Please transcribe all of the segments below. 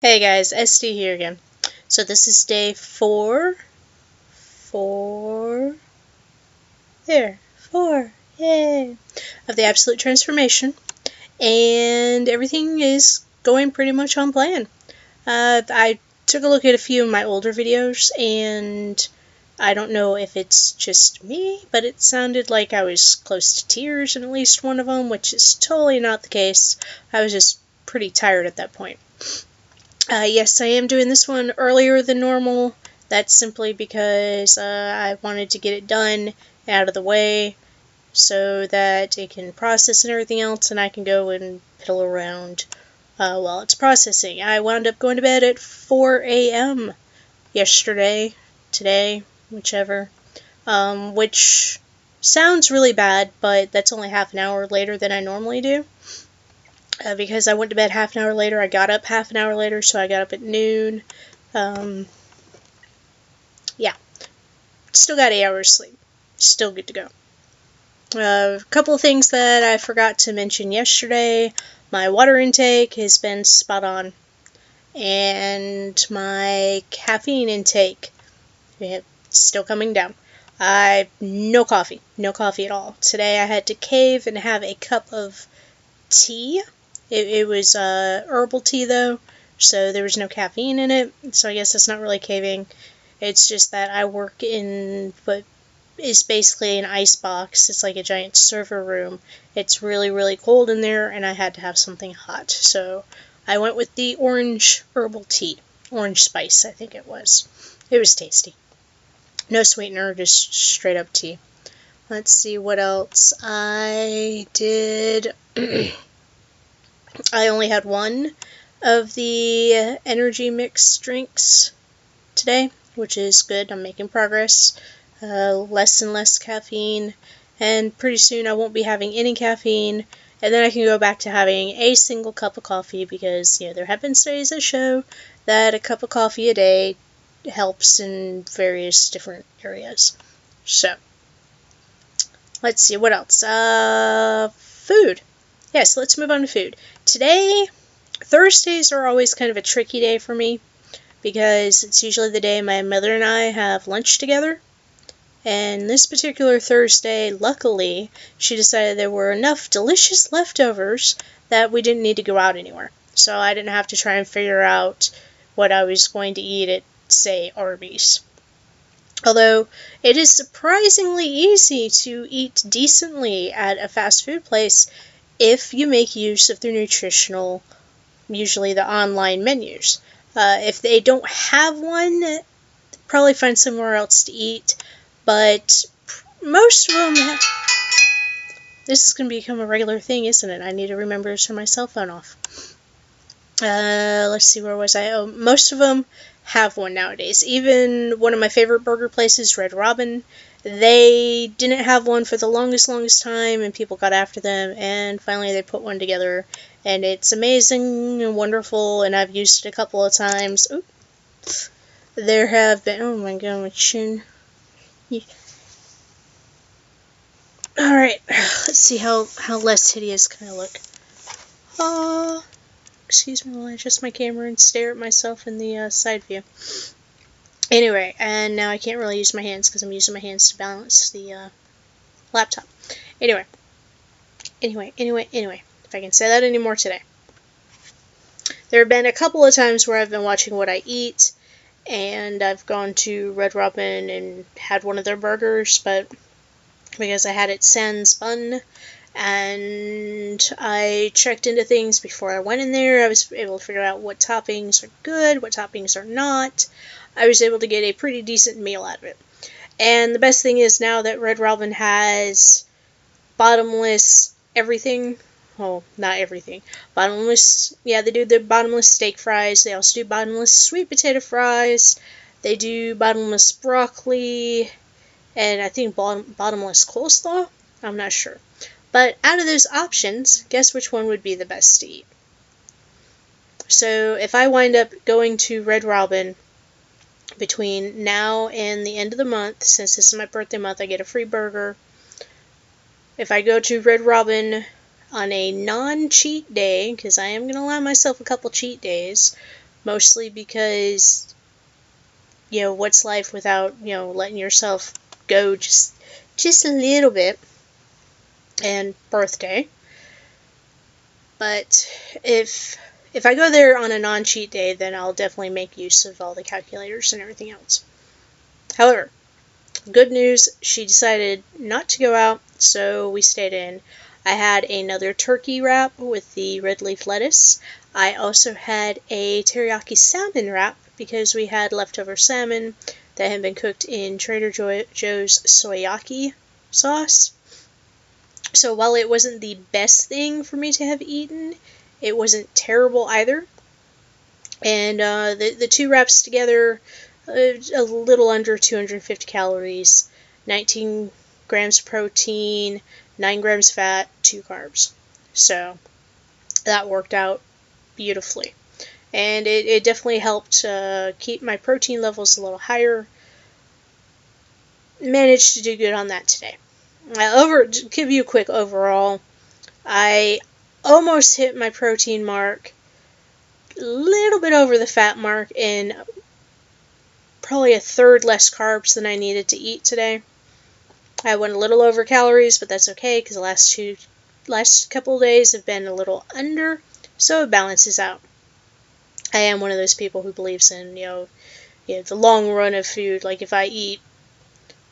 Hey guys, Esdee here again. So this is day four, yay, of the Absolute Transformation, and everything is going pretty much on plan. I took a look at a few of my older videos, and I don't know if it's just me, but it sounded like I was close to tears in at least one of them, which is totally not the case. I was just pretty tired at that point. Yes, I am doing this one earlier than normal. That's simply because I wanted to get it done out of the way so that it can process and everything else, and I can go and piddle around while it's processing. I wound up going to bed at 4 a.m. yesterday, today, whichever, which sounds really bad, but that's only half an hour later than I normally do. Because I went to bed half an hour later, I got up half an hour later, so I got up at noon. Yeah, still got 8 hours sleep. Still good to go. A couple of things that I forgot to mention yesterday. My water intake has been spot on. And my caffeine intake, still coming down. No coffee at all. Today I had to cave and have a cup of tea. It was herbal tea though, so there was no caffeine in it, so I guess that's not really caving. It's just that I work in what is basically an ice box. It's like a giant server room. It's really, really cold in there, and I had to have something hot, so I went with the orange herbal tea. Orange spice, I think it was. It was tasty. No sweetener, just straight up tea. Let's see what else I did. I only had one of the energy mix drinks today, which is good. I'm making progress. Less and less caffeine, and pretty soon I won't be having any caffeine, and then I can go back to having a single cup of coffee because, there have been studies that show that a cup of coffee a day helps in various different areas. So, let's see, what else? Food. Yes, let's move on to food. Today, Thursdays are always kind of a tricky day for me because it's usually the day my mother and I have lunch together. And this particular Thursday, luckily, she decided there were enough delicious leftovers that we didn't need to go out anywhere. So I didn't have to try and figure out what I was going to eat at, say, Arby's. Although, it is surprisingly easy to eat decently at a fast food place if you make use of their nutritional, usually the online menus. If they don't have one, probably find somewhere else to eat, but most of them this is going to become a regular thing, isn't it? I need to remember to turn my cell phone off. Let's see, where was I? Oh, most of them have one nowadays. Even one of my favorite burger places, Red Robin, they didn't have one for the longest time, and people got after them, and finally they put one together, and it's amazing and wonderful, and I've used it a couple of times. Oop. There have been, oh my god, my chin. Yeah. Alright, let's see how less hideous can I look. Excuse me while I adjust my camera and stare at myself in the side view. Anyway, and now I can't really use my hands because I'm using my hands to balance the laptop. Anyway, if I can say that anymore today. There have been a couple of times where I've been watching what I eat, and I've gone to Red Robin and had one of their burgers, but because I had it sans bun, and I checked into things before I went in there, I was able to figure out what toppings are good, what toppings are not. I was able to get a pretty decent meal out of it. And the best thing is now that Red Robin has bottomless everything. Well, not everything. Bottomless, yeah, they do the bottomless steak fries. They also do bottomless sweet potato fries. They do bottomless broccoli. And I think bottomless coleslaw? I'm not sure. But out of those options, guess which one would be the best to eat? So if I wind up going to Red Robin between now and the end of the month, since this is my birthday month, I get a free burger. If I go to Red Robin on a non-cheat day, because I am going to allow myself a couple cheat days, mostly because, what's life without, letting yourself go just a little bit, and birthday. But if I go there on a non-cheat day, then I'll definitely make use of all the calculators and everything else. However, good news, she decided not to go out, so we stayed in. I had another turkey wrap with the red leaf lettuce. I also had a teriyaki salmon wrap because we had leftover salmon that had been cooked in Trader Joe's soyaki sauce. So while it wasn't the best thing for me to have eaten, it wasn't terrible either. And the two wraps together, a little under 250 calories, 19 grams protein, 9 grams fat, 2 carbs. So that worked out beautifully. And it definitely helped keep my protein levels a little higher. Managed to do good on that today. To give you a quick overall, I almost hit my protein mark, a little bit over the fat mark, and probably a third less carbs than I needed to eat today. I went a little over calories, but that's okay because the last couple of days have been a little under, so it balances out. I am one of those people who believes in, the long run of food. Like if I eat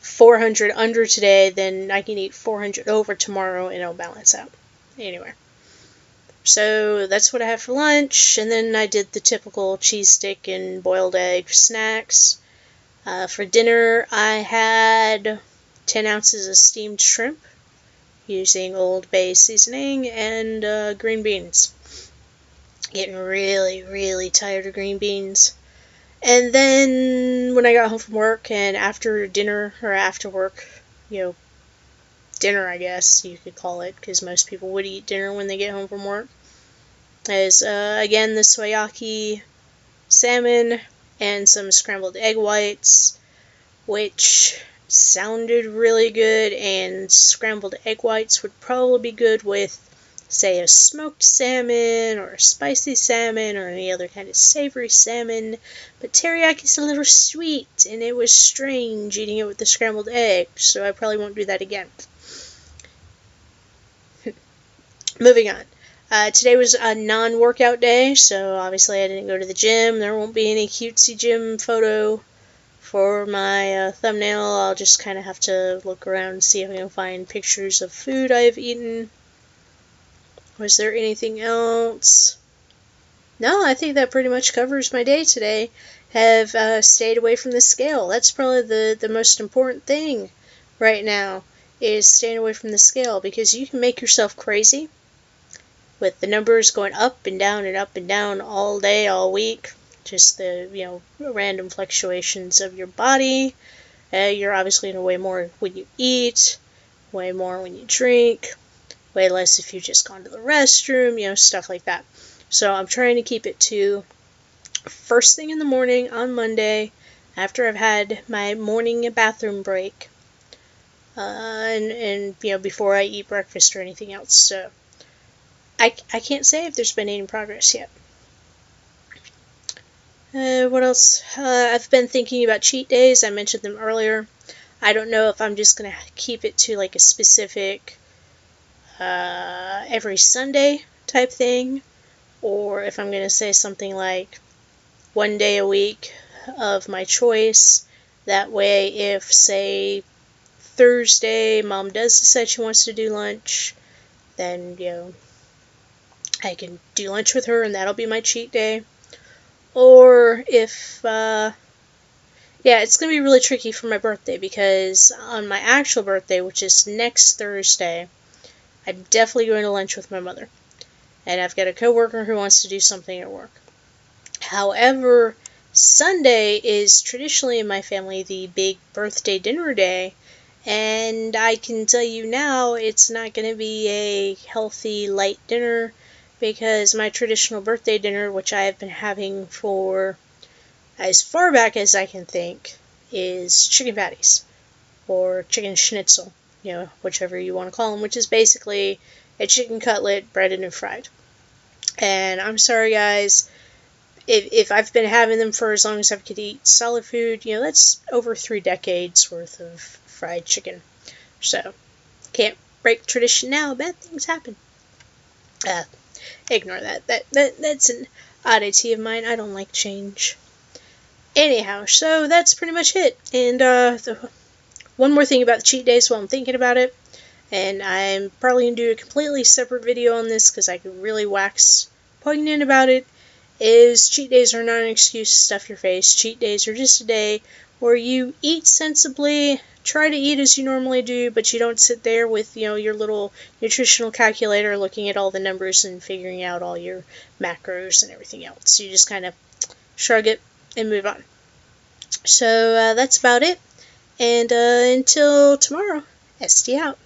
400 under today, then I can eat 400 over tomorrow and it'll balance out. Anyway, so that's what I had for lunch, and then I did the typical cheese stick and boiled egg snacks. For dinner, I had 10 ounces of steamed shrimp using Old Bay seasoning and green beans. Getting really, really tired of green beans. And then when I got home from work and after dinner, or after work, dinner I guess you could call it, because most people would eat dinner when they get home from work, is again the soyaki salmon and some scrambled egg whites, which sounded really good, and scrambled egg whites would probably be good with, say, a smoked salmon or a spicy salmon or any other kind of savory salmon, but teriyaki's a little sweet and it was strange eating it with the scrambled egg, so I probably won't do that again. Moving on. Today was a non-workout day, so obviously I didn't go to the gym. There won't be any cutesy gym photo for my thumbnail. I'll just kind of have to look around and see if I can find pictures of food I've eaten. Was there anything else? No, I think that pretty much covers my day today. Have stayed away from the scale. That's probably the most important thing right now, is staying away from the scale, because you can make yourself crazy with the numbers going up and down all day, all week. Just the, random fluctuations of your body. You're obviously going to weigh more when you eat, way more when you drink, way less if you've just gone to the restroom, stuff like that. So I'm trying to keep it to first thing in the morning on Monday, after I've had my morning bathroom break, and before I eat breakfast or anything else. So I can't say if there's been any progress yet. What else? I've been thinking about cheat days. I mentioned them earlier. I don't know if I'm just going to keep it to like a specific every Sunday type thing, or if I'm going to say something like one day a week of my choice. That way, if, say, Thursday Mom does decide she wants to do lunch, then, I can do lunch with her and that'll be my cheat day. Or if, it's going to be really tricky for my birthday, because on my actual birthday, which is next Thursday, I'm definitely going to lunch with my mother. And I've got a coworker who wants to do something at work. However, Sunday is traditionally in my family the big birthday dinner day, and I can tell you now it's not going to be a healthy, light dinner, because my traditional birthday dinner, which I have been having for as far back as I can think, is chicken patties, or chicken schnitzel, whichever you want to call them, which is basically a chicken cutlet breaded and fried. And I'm sorry guys, if I've been having them for as long as I could eat solid food, that's over 3 decades worth of fried chicken. So, can't break tradition now. Bad things happen. Ignore that. That's an oddity of mine. I don't like change. Anyhow, so that's pretty much it. And one more thing about the cheat days while I'm thinking about it, and I'm probably going to do a completely separate video on this because I could really wax poignant about it, is cheat days are not an excuse to stuff your face. Cheat days are just a day where you eat sensibly, try to eat as you normally do, but you don't sit there with, your little nutritional calculator looking at all the numbers and figuring out all your macros and everything else. You just kind of shrug it and move on. So that's about it. And until tomorrow, Esdee out.